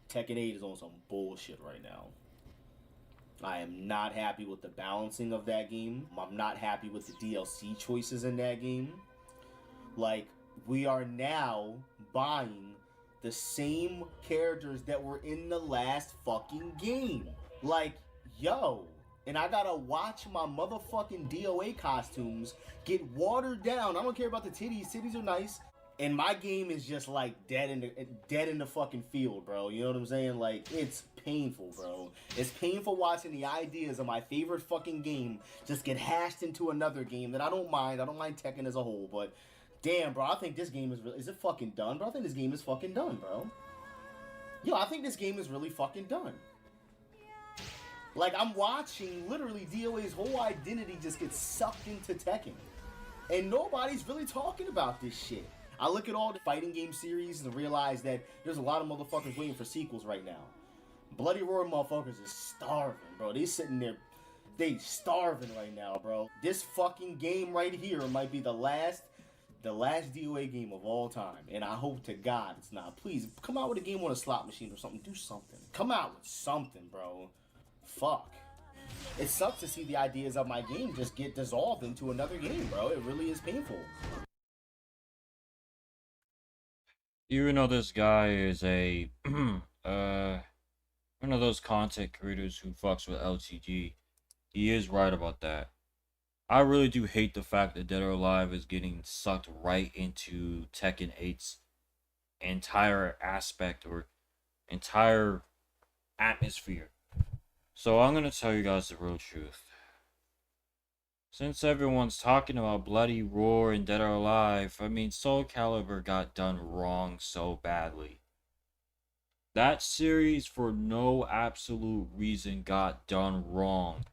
Tekken 8 is on some bullshit right now. I am not happy with the balancing of that game. I'm not happy with the DLC choices in that game. Like, we are now buying the same characters that were in the last fucking game. Like, yo. And I gotta watch my motherfucking DOA costumes get watered down. I don't care about the titties. Titties are nice. And my game is just like dead in the fucking field, bro. You know what I'm saying? Like, it's painful, bro. It's painful watching the ideas of my favorite fucking game just get hashed into another game that I don't mind. I don't mind Tekken as a whole, but damn, bro, I think this game is it fucking done, bro? I think this game is fucking done, bro. Yo, I think this game is really fucking done. Like, I'm watching literally DOA's whole identity just get sucked into Tekken. And nobody's really talking about this shit. I look at all the fighting game series and realize that there's a lot of motherfuckers waiting for sequels right now. Bloody Roar motherfuckers is starving, bro. They sitting there, they starving right now, bro. This fucking game right here might be the last DOA game of all time. And I hope to God it's not. Please, come out with a game on a slot machine or something. Do something. Come out with something, bro. Fuck. It sucks to see the ideas of my game just get dissolved into another game, bro. It really is painful. Even though this guy is a one of those content creators who fucks with LTG, he is right about that. I really do hate the fact that Dead or Alive is getting sucked right into Tekken 8's entire aspect or entire atmosphere. So I'm gonna tell you guys the real truth. Since everyone's talking about Bloody Roar and Dead or Alive, I mean, Soul Calibur got done wrong so badly. That series, for no absolute reason, got done wrong.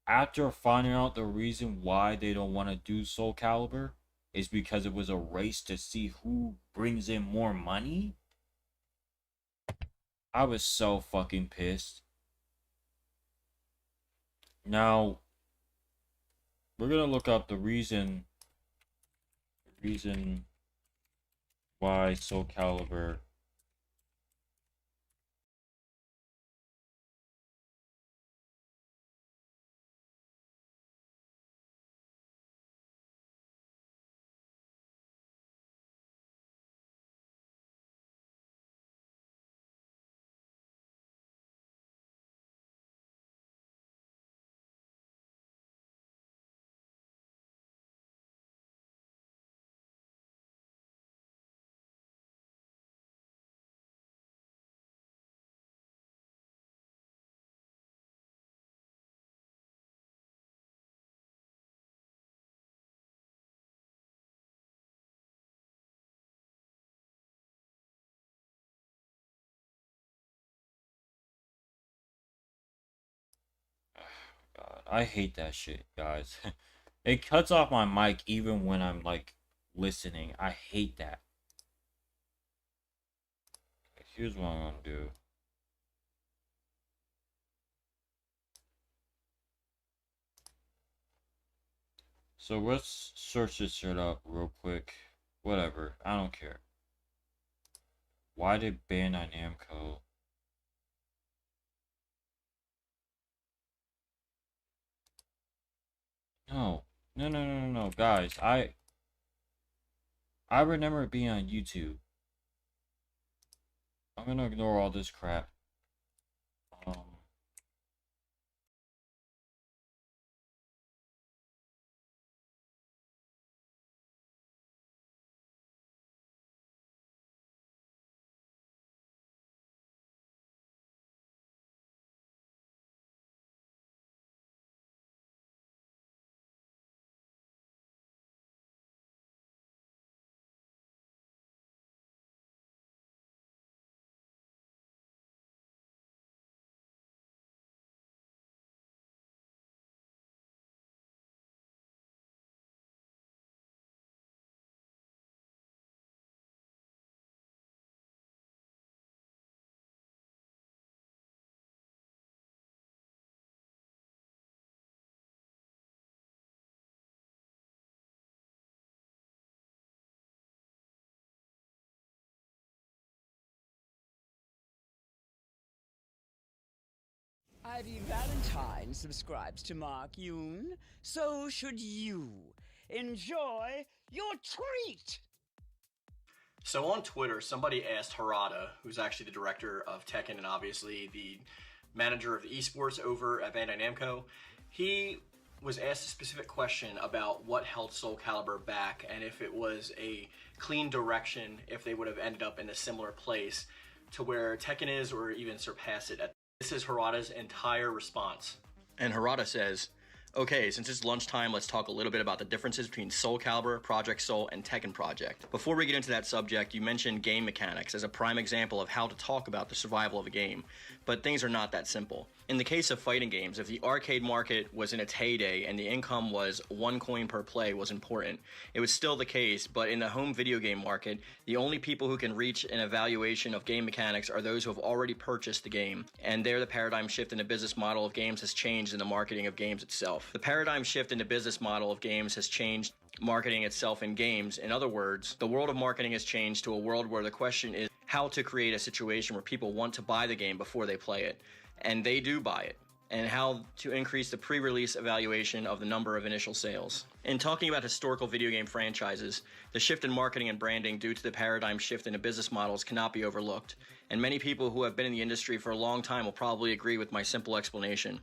After finding out the reason why they don't want to do Soul Calibur is because it was a race to see who brings in more money, I was so fucking pissed. Now, we're gonna look up the reason why Soul Calibur God, I hate that shit, guys. It cuts off my mic even when I'm like listening. I hate that. Here's what I'm gonna do. So let's search this shit up real quick. Whatever, I don't care. Why did Bandai Namco? No, no, guys. I remember it being on YouTube. I'm gonna ignore all this crap. Um, Heidi Valentine subscribes to Mark Yoon. So should you. Enjoy your treat! So on Twitter, somebody asked Harada, who's actually the director of Tekken and obviously the manager of the esports over at Bandai Namco, he was asked a specific question about what held Soul Calibur back and if it was a clean direction, if they would have ended up in a similar place to where Tekken is or even surpass it. This is Harada's entire response. And Harada says, okay, since it's lunchtime, let's talk a little bit about the differences between Soul Calibur, Project Soul, and Tekken Project. Before we get into that subject, you mentioned game mechanics as a prime example of how to talk about the survival of a game, but things are not that simple. In the case of fighting games, if the arcade market was in its heyday and the income was 1 coin per play was important, it was still the case, but in the home video game market, the only people who can reach an evaluation of game mechanics are those who have already purchased the game, and there the paradigm shift in the business model of games has changed in the marketing of games itself. The paradigm shift in the business model of games has changed marketing itself in games. In other words, the world of marketing has changed to a world where the question is how to create a situation where people want to buy the game before they play it, and they do buy it, and how to increase the pre-release evaluation of the number of initial sales. In talking about historical video game franchises, the shift in marketing and branding due to the paradigm shift in the business models cannot be overlooked, and many people who have been in the industry for a long time will probably agree with my simple explanation.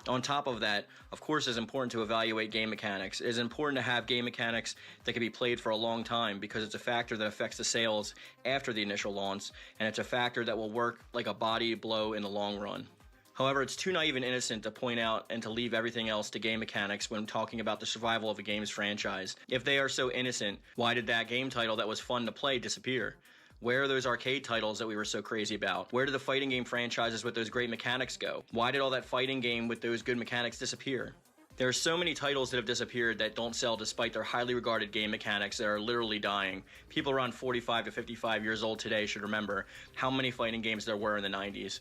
On top of that, of course, it's important to evaluate game mechanics. It is important to have game mechanics that can be played for a long time because it's a factor that affects the sales after the initial launch, and it's a factor that will work like a body blow in the long run. However, it's too naive and innocent to point out and to leave everything else to game mechanics when talking about the survival of a game's franchise. If they are so innocent, why did that game title that was fun to play disappear? Where are those arcade titles that we were so crazy about? Where did the fighting game franchises with those great mechanics go? Why did all that fighting game with those good mechanics disappear? There are so many titles that have disappeared that don't sell despite their highly regarded game mechanics that are literally dying. People around 45 to 55 years old today should remember how many fighting games there were in the 90s.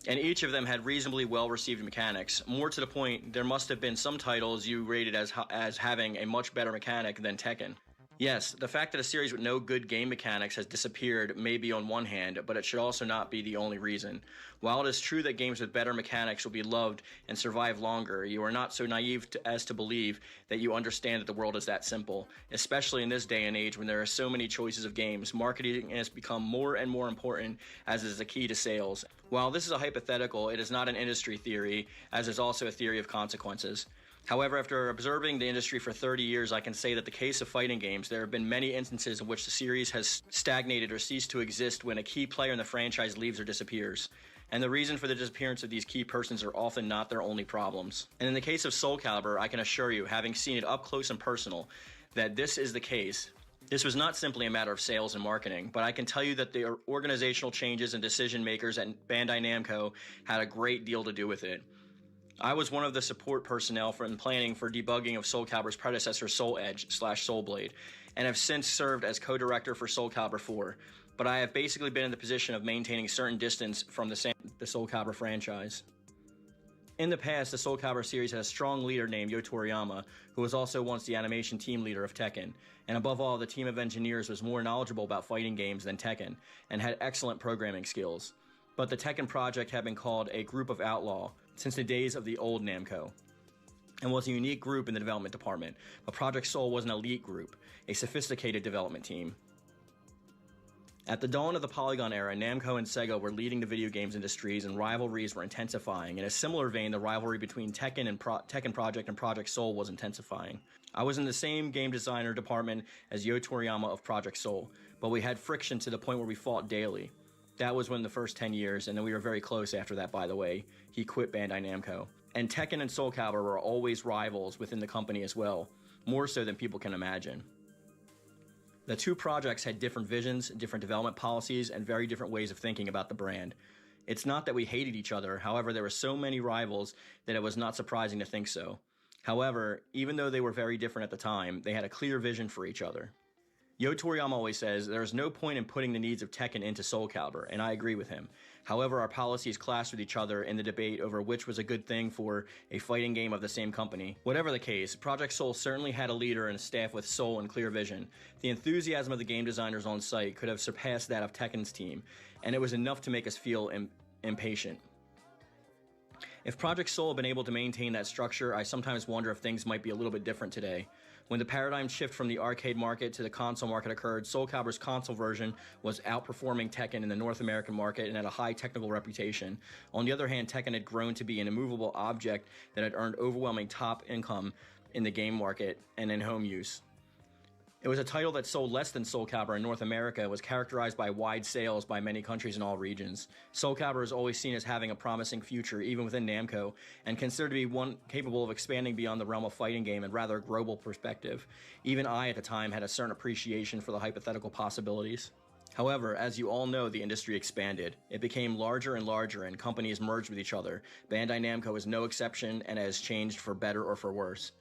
And each of them had reasonably well-received mechanics. More to the point, there must have been some titles you rated as having a much better mechanic than Tekken. Yes, the fact that a series with no good game mechanics has disappeared may be on one hand, but it should also not be the only reason. While it is true that games with better mechanics will be loved and survive longer, you are not so naive as to believe that you understand that the world is that simple. Especially in this day and age when there are so many choices of games, marketing has become more and more important as it is a key to sales. While this is a hypothetical, it is not an industry theory, as is also a theory of consequences. However, after observing the industry for 30 years, I can say that the case of fighting games, there have been many instances in which the series has stagnated or ceased to exist when a key player in the franchise leaves or disappears. And the reason for the disappearance of these key persons are often not their only problems. And in the case of Soul Calibur, I can assure you, having seen it up close and personal, that this is the case. This was not simply a matter of sales and marketing, but I can tell you that the organizational changes and decision makers at Bandai Namco had a great deal to do with it. I was one of the support personnel from planning for debugging of Soul Calibur's predecessor Soul Edge/Soul Blade, and have since served as co-director for Soul Calibur 4, but I have basically been in the position of maintaining certain distance from the Soul Calibur franchise. In the past, the Soul Calibur series had a strong leader named Yo Toriyama, who was also once the animation team leader of Tekken, and above all, the team of engineers was more knowledgeable about fighting games than Tekken, and had excellent programming skills. But the Tekken project had been called a group of outlaw since the days of the old Namco, and was a unique group in the development department, but Project Soul was an elite group, a sophisticated development team. At the dawn of the Polygon era, Namco and Sega were leading the video games industries and rivalries were intensifying. In a similar vein, the rivalry between Tekken Project and Project Soul was intensifying. I was in the same game designer department as Yo Toriyama of Project Soul, but we had friction to the point where we fought daily. That was within the first 10 years, and then we were very close after that, by the way. He quit Bandai Namco. And Tekken and Soul Calibur were always rivals within the company as well, more so than people can imagine. The two projects had different visions, different development policies, and very different ways of thinking about the brand. It's not that we hated each other, however, there were so many rivals that it was not surprising to think so. However, even though they were very different at the time, they had a clear vision for each other. Yo Toriyama always says, there is no point in putting the needs of Tekken into Soul Calibur, and I agree with him. However, our policies clashed with each other in the debate over which was a good thing for a fighting game of the same company. Whatever the case, Project Soul certainly had a leader and a staff with soul and clear vision. The enthusiasm of the game designers on site could have surpassed that of Tekken's team, and it was enough to make us feel impatient. If Project Soul had been able to maintain that structure, I sometimes wonder if things might be a little bit different today. When the paradigm shift from the arcade market to the console market occurred, Soul Calbur's console version was outperforming Tekken in the North American market and had a high technical reputation. On the other hand, Tekken had grown to be an immovable object that had earned overwhelming top income in the game market and in home use. It was a title that sold less than Soul Calibur in North America and was characterized by wide sales by many countries in all regions. Soul Calibur is always seen as having a promising future, even within Namco, and considered to be one capable of expanding beyond the realm of fighting game and rather a global perspective. Even I, at the time, had a certain appreciation for the hypothetical possibilities. However, as you all know, the industry expanded. It became larger and larger, and companies merged with each other. Bandai Namco is no exception and has changed for better or for worse.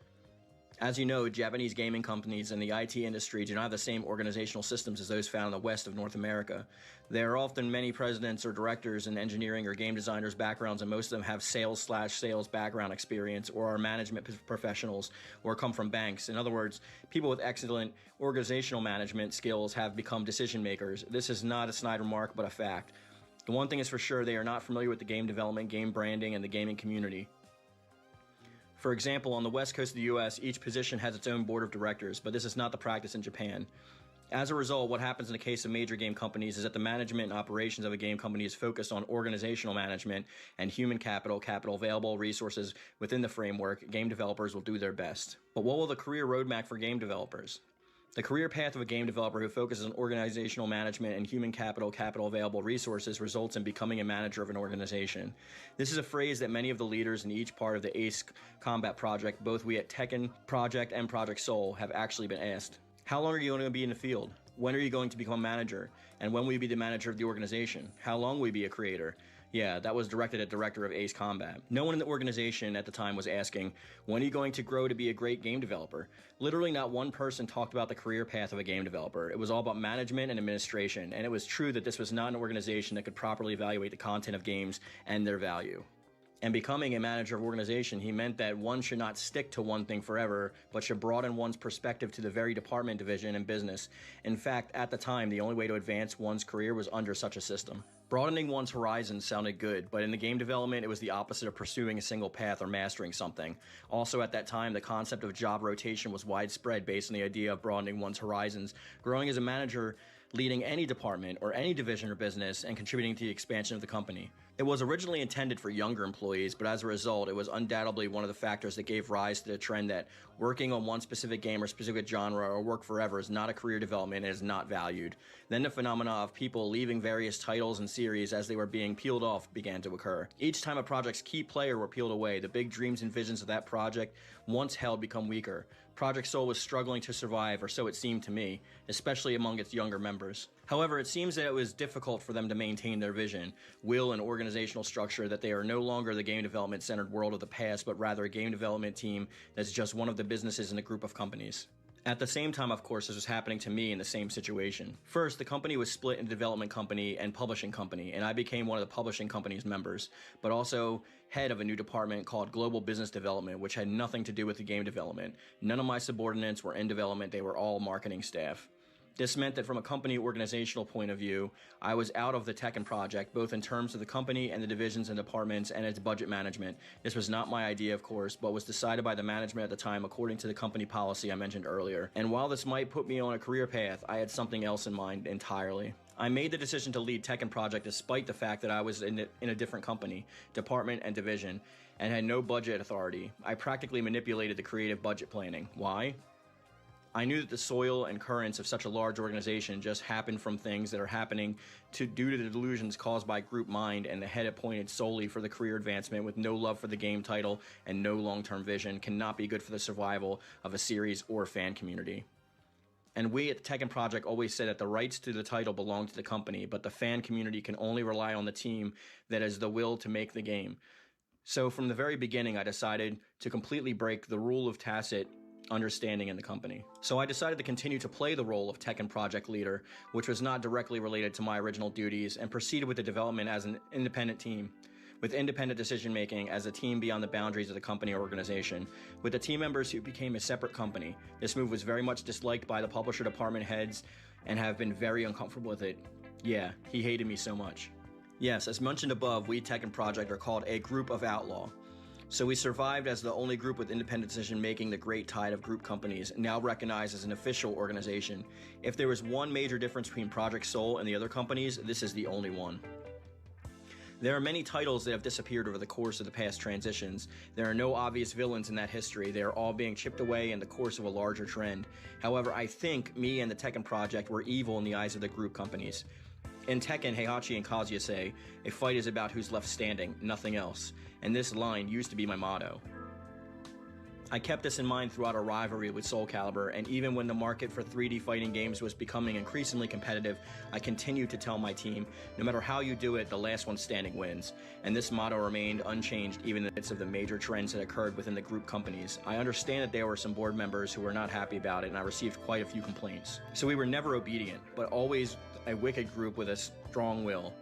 As you know, Japanese gaming companies and the IT industry do not have the same organizational systems as those found in the west of North America. There are often many presidents or directors in engineering or game designers' backgrounds, and most of them have sales background experience or are management professionals or come from banks. In other words, people with excellent organizational management skills have become decision makers. This is not a snide remark, but a fact. The one thing is for sure, they are not familiar with the game development, game branding, and the gaming community. For example, on the west coast of the US, each position has its own board of directors, but this is not the practice in Japan. As a result, what happens in the case of major game companies is that the management and operations of a game company is focused on organizational management and human capital available resources within the framework. Game developers will do their best. But what will the career roadmap for game developers? The career path of a game developer who focuses on organizational management and human capital available resources results in becoming a manager of an organization. This is a phrase that many of the leaders in each part of the Ace Combat project, both we at Tekken Project and Project Soul, have actually been asked. How long are you going to be in the field? When are you going to become a manager? And when will you be the manager of the organization? How long will you be a creator? Yeah, that was directed at director of Ace Combat. No one in the organization at the time was asking, when are you going to grow to be a great game developer? Literally not one person talked about the career path of a game developer. It was all about management and administration, and it was true that this was not an organization that could properly evaluate the content of games and their value. And becoming a manager of organization, he meant that one should not stick to one thing forever, but should broaden one's perspective to the very department, division, and business. In fact, at the time, the only way to advance one's career was under such a system. Broadening one's horizons sounded good, but in the game development, it was the opposite of pursuing a single path or mastering something. Also at that time, the concept of job rotation was widespread based on the idea of broadening one's horizons, growing as a manager, leading any department or any division or business, and contributing to the expansion of the company. It was originally intended for younger employees, but as a result, it was undoubtedly one of the factors that gave rise to the trend that working on one specific game or specific genre or work forever is not a career development and is not valued. Then the phenomena of people leaving various titles and series as they were being peeled off began to occur. Each time a project's key player were peeled away, the big dreams and visions of that project once held become weaker. Project Soul was struggling to survive, or so it seemed to me, especially among its younger members. However, it seems that it was difficult for them to maintain their vision, will, and organizational structure, that they are no longer the game development-centered world of the past, but rather a game development team that's just one of the businesses in a group of companies. At the same time, of course, this was happening to me in the same situation. First, the company was split into development company and publishing company, and I became one of the publishing company's members, but also head of a new department called Global Business Development, which had nothing to do with the game development. None of my subordinates were in development, they were all marketing staff. This meant that from a company organizational point of view, I was out of the Tekken project, both in terms of the company and the divisions and departments and its budget management. This was not my idea, of course, but was decided by the management at the time according to the company policy I mentioned earlier. And while this might put me on a career path, I had something else in mind entirely. I made the decision to lead Tekken Project despite the fact that I was in a different company, department, and division, and had no budget authority. I practically manipulated the creative budget planning. Why? I knew that the soil and currents of such a large organization just happened from things that are happening due to the delusions caused by group mind and the head appointed solely for the career advancement with no love for the game title and no long-term vision cannot be good for the survival of a series or fan community. And we at the Tekken Project always said that the rights to the title belong to the company, but the fan community can only rely on the team that has the will to make the game. So from the very beginning, I decided to completely break the rule of tacit understanding in the company. So I decided to continue to play the role of Tekken Project leader, which was not directly related to my original duties, and proceeded with the development as an independent team, with independent decision making as a team beyond the boundaries of the company or organization, with the team members who became a separate company. This move was very much disliked by the publisher department heads and have been very uncomfortable with it. Yeah, he hated me so much. Yes, as mentioned above, we Tekken Project are called a group of outlaw. So we survived as the only group with independent decision-making, the great tide of group companies, now recognized as an official organization. If there was one major difference between Project Soul and the other companies, this is the only one. There are many titles that have disappeared over the course of the past transitions. There are no obvious villains in that history. They are all being chipped away in the course of a larger trend. However, I think me and the Tekken Project were evil in the eyes of the group companies. In Tekken, Heihachi and Kazuya say, a fight is about who's left standing, nothing else. And this line used to be my motto. I kept this in mind throughout our rivalry with Soul Calibur, and even when the market for 3D fighting games was becoming increasingly competitive, I continued to tell my team, no matter how you do it, the last one standing wins. And this motto remained unchanged even in the midst of the major trends that occurred within the group companies. I understand that there were some board members who were not happy about it, and I received quite a few complaints. So we were never obedient, but always a wicked group with a strong will.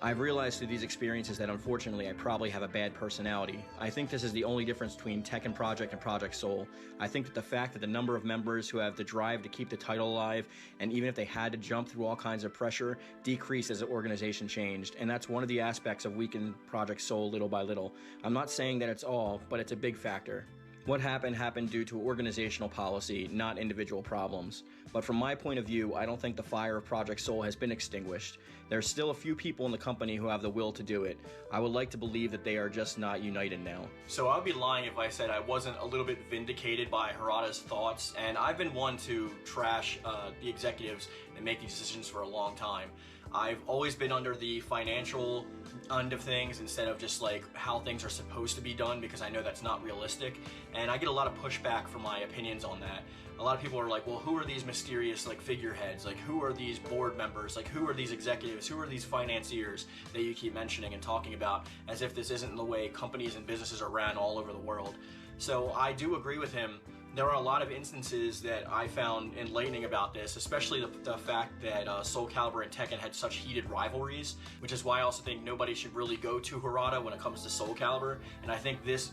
I've realized through these experiences that unfortunately I probably have a bad personality. I think this is the only difference between Tekken Project and Project Soul. I think that the fact that the number of members who have the drive to keep the title alive, and even if they had to jump through all kinds of pressure, decreased as the organization changed, and that's one of the aspects of weakened Project Soul little by little. I'm not saying that it's all, but it's a big factor. What happened due to organizational policy, not individual problems. But from my point of view, I don't think the fire of Project Soul has been extinguished. There's still a few people in the company who have the will to do it. I would like to believe that they are just not united now. So I would be lying if I said I wasn't a little bit vindicated by Harada's thoughts, and I've been one to trash the executives and make these decisions for a long time. I've always been under the financial end of things instead of just like how things are supposed to be done, because I know that's not realistic, and I get a lot of pushback for my opinions on that. A lot of people are like, well, who are these mysterious like figureheads? Like, who are these board members? Like, who are these executives? Who are these financiers that you keep mentioning and talking about, as if this isn't the way companies and businesses are ran all over the world? So I do agree with him. There are a lot of instances that I found enlightening about this, especially the fact that Soul Calibur and Tekken had such heated rivalries, which is why I also think nobody should really go to Harada when it comes to Soul Calibur, and I think this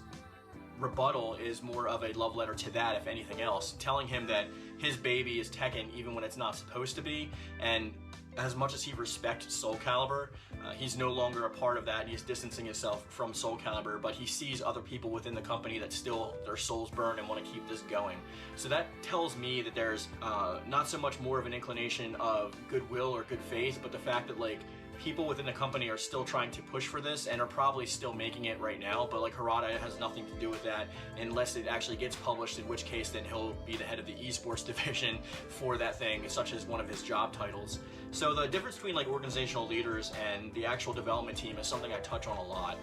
rebuttal is more of a love letter to that, if anything else, telling him that his baby is Tekken even when it's not supposed to be, and as much as he respects Soul Calibur, he's no longer a part of that. He's distancing himself from Soul Calibur, but he sees other people within the company that still their souls burn and want to keep this going. So that tells me that there's not so much more of an inclination of goodwill or good faith, but the fact that like people within the company are still trying to push for this and are probably still making it right now, but like Harada has nothing to do with that unless it actually gets published, in which case then he'll be the head of the esports division for that thing, such as one of his job titles. So the difference between like organizational leaders and the actual development team is something I touch on a lot.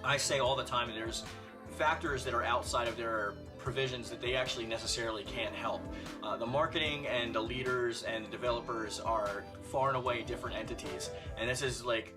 I say all the time that there's factors that are outside of their provisions that they actually necessarily can't help. The marketing and the leaders and the developers are far and away different entities, and this is like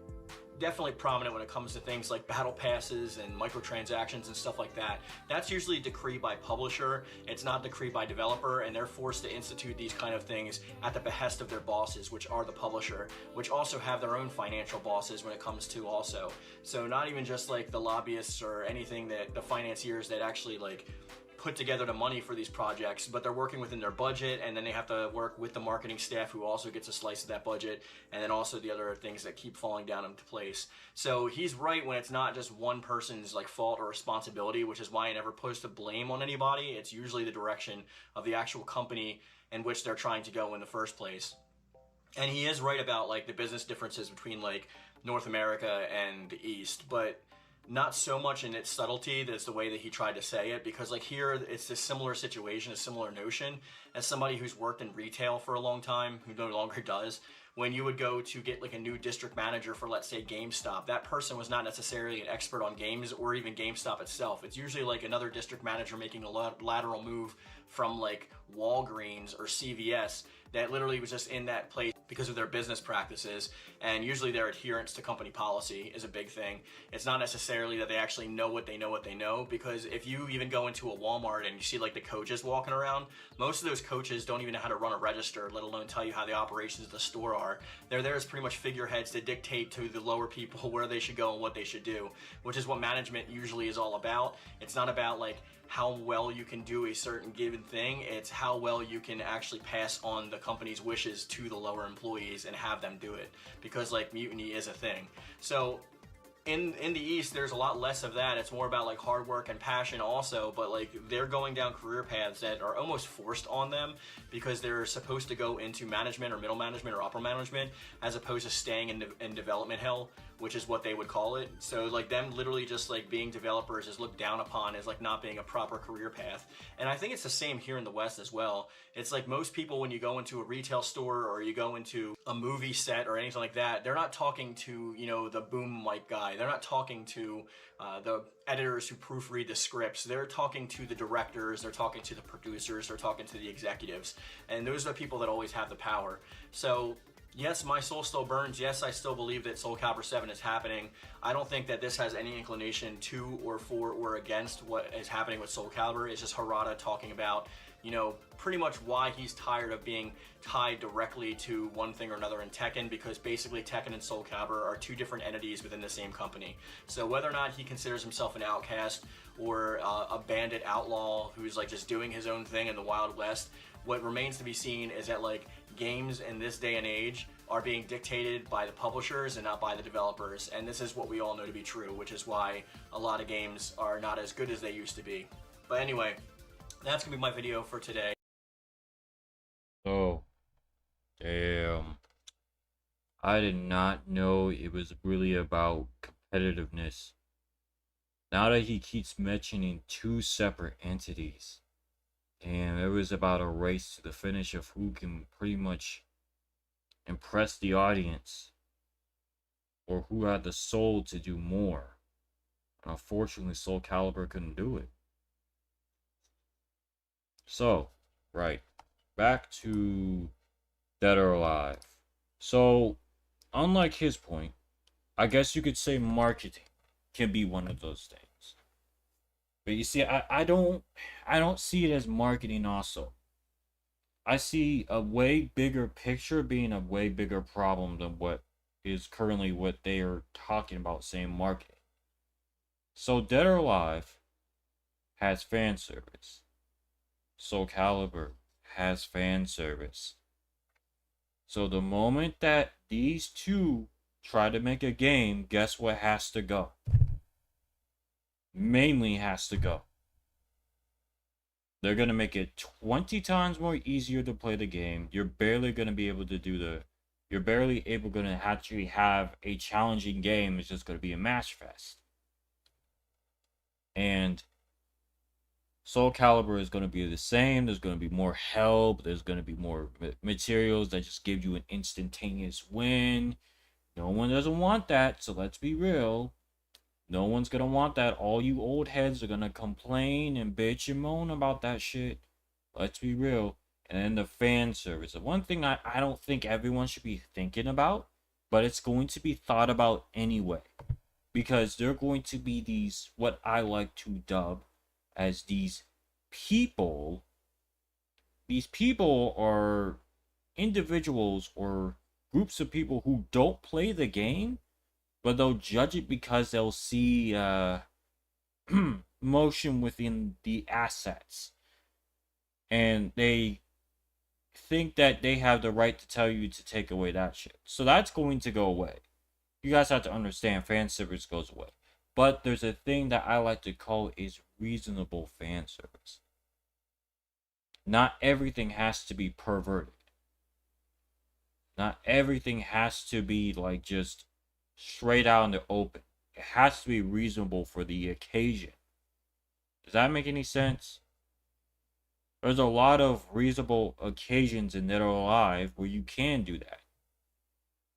definitely prominent when it comes to things like battle passes and microtransactions and stuff like that. That's usually a decree by publisher. It's not decree by developer, and they're forced to institute these kind of things at the behest of their bosses, which are the publisher, which also have their own financial bosses when it comes to also. So not even just like the lobbyists or anything that the financiers that actually like put together the money for these projects, but they're working within their budget, and then they have to work with the marketing staff who also gets a slice of that budget, and then also the other things that keep falling down into place. So he's right when it's not just one person's like fault or responsibility, which is why I never push the blame on anybody. It's usually the direction of the actual company in which they're trying to go in the first place. And he is right about like the business differences between like North America and the East, but not so much in its subtlety. That's the way that he tried to say it, because like here it's a similar situation, a similar notion. As somebody who's worked in retail for a long time, who no longer does, when you would go to get like a new district manager for, let's say, GameStop, that person was not necessarily an expert on games or even GameStop itself. It's usually like another district manager making a lateral move from like Walgreens or CVS that literally was just in that place because of their business practices, and usually their adherence to company policy is a big thing. It's not necessarily that they actually know what they know, because if you even go into a Walmart and you see like the coaches walking around, most of those coaches don't even know how to run a register, let alone tell you how the operations of the store are. They're there as pretty much figureheads to dictate to the lower people where they should go and what they should do, which is what management usually is all about. It's not about like how well you can do a certain given thing, it's how well you can actually pass on the company's wishes to the lower employees and have them do it, because like mutiny is a thing. So in the East, there's a lot less of that. It's more about like hard work and passion also, but like they're going down career paths that are almost forced on them because they're supposed to go into management or middle management or upper management, as opposed to staying in development hell, which is what they would call it. So like them literally just like being developers is looked down upon as like not being a proper career path. And I think it's the same here in the West as well. It's like most people, when you go into a retail store or you go into a movie set or anything like that, they're not talking to, you know, the boom mic guy. They're not talking to the editors who proofread the scripts. They're talking to the directors. They're talking to the producers. They're talking to the executives. And those are the people that always have the power. So yes, my soul still burns. Yes, I still believe that Soul Calibur 7 is happening. I don't think that this has any inclination to or for or against what is happening with Soul Calibur. It's just Harada talking about, you know, pretty much why he's tired of being tied directly to one thing or another in Tekken, because basically Tekken and Soul Calibur are two different entities within the same company. So whether or not he considers himself an outcast or a bandit outlaw who's like just doing his own thing in the Wild West, what remains to be seen is that like games in this day and age are being dictated by the publishers and not by the developers, and this is what we all know to be true, which is why a lot of games are not as good as they used to be. But anyway, that's gonna be my video for today. Oh, damn. I did not know it was really about competitiveness. Now that he keeps mentioning two separate entities, and it was about a race to the finish of who can pretty much impress the audience or who had the soul to do more. And unfortunately, Soul Calibur couldn't do it. So, right, back to Dead or Alive. So, unlike his point, I guess you could say marketing can be one of those things. But you see, I don't see it as marketing also. I see a way bigger picture being a way bigger problem than what is currently what they are talking about saying marketing. So Dead or Alive has fan service. Soul Calibur has fan service. So the moment that these two try to make a game, guess what has to go? Mainly has to go. They're going to make it 20 times more easier to play the game. You're barely going to be able to do the... You're barely able going to actually have a challenging game. It's just going to be a match fest. And Soul Calibur is going to be the same. There's going to be more help. There's going to be more materials that just give you an instantaneous win. No one doesn't want that, so let's be real. No one's going to want that. All you old heads are going to complain and bitch and moan about that shit. Let's be real. And then the fan service. The one thing I don't think everyone should be thinking about, but it's going to be thought about anyway. Because they're going to be these, what I like to dub as these people. These people are individuals or groups of people who don't play the game, but they'll judge it because they'll see motion within the assets. And they think that they have the right to tell you to take away that shit. So that's going to go away. You guys have to understand, fan service goes away. But there's a thing that I like to call is reasonable fan service. Not everything has to be perverted. Not everything has to be like just straight out in the open. It has to be reasonable for the occasion. Does that make any sense? There's a lot of reasonable occasions in Dead or Alive where you can do that.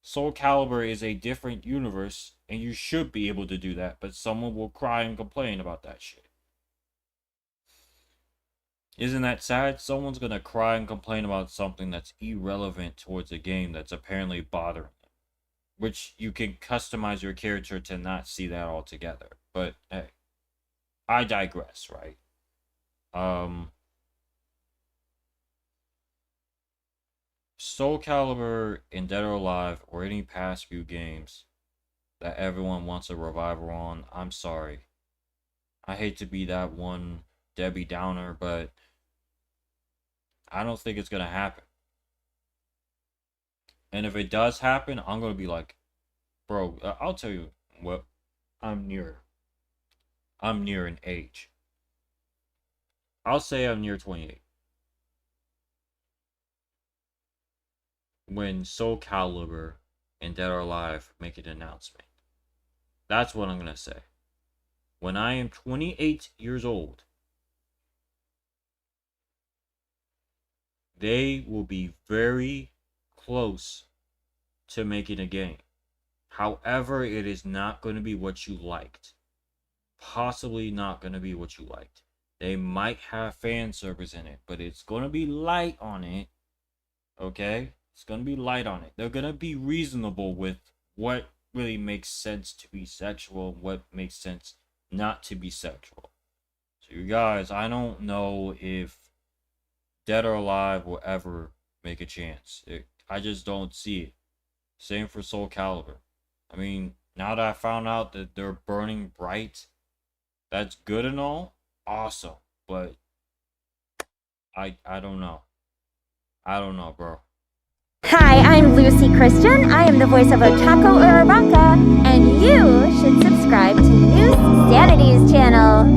Soul Calibur is a different universe, and you should be able to do that, but someone will cry and complain about that shit. Isn't that sad? Someone's gonna cry and complain about something that's irrelevant towards a game that's apparently bothering them. Which you can customize your character to not see that altogether. But hey, I digress, right? Soul Calibur and Dead or Alive or any past few games that everyone wants a revival on, I'm sorry. I hate to be that one Debbie Downer, but I don't think it's gonna happen. And if it does happen, I'm gonna be like, bro, I'll tell you what, I'm near an age. I'll say I'm near 28. When Soul Cailbur and Dead or Alive make an announcement. That's what I'm gonna say. When I am 28 years old, they will be very close to making a game. However, it is not going to be what you liked. Possibly not going to be what you liked. They might have fan servers in it, but it's going to be light on it. Okay? It's going to be light on it. They're going to be reasonable with what really makes sense to be sexual, what makes sense not to be sexual. So you guys, I don't know if Dead or Alive will ever make a chance. I just don't see it. Same for Soul Cailbur. I mean, now that I found out that they're burning bright, that's good and all, awesome. But I don't know. I don't know, bro. Hi, I'm Lucy Christian. I am the voice of Otako Uraraka, and you should subscribe to Neusxanity's channel.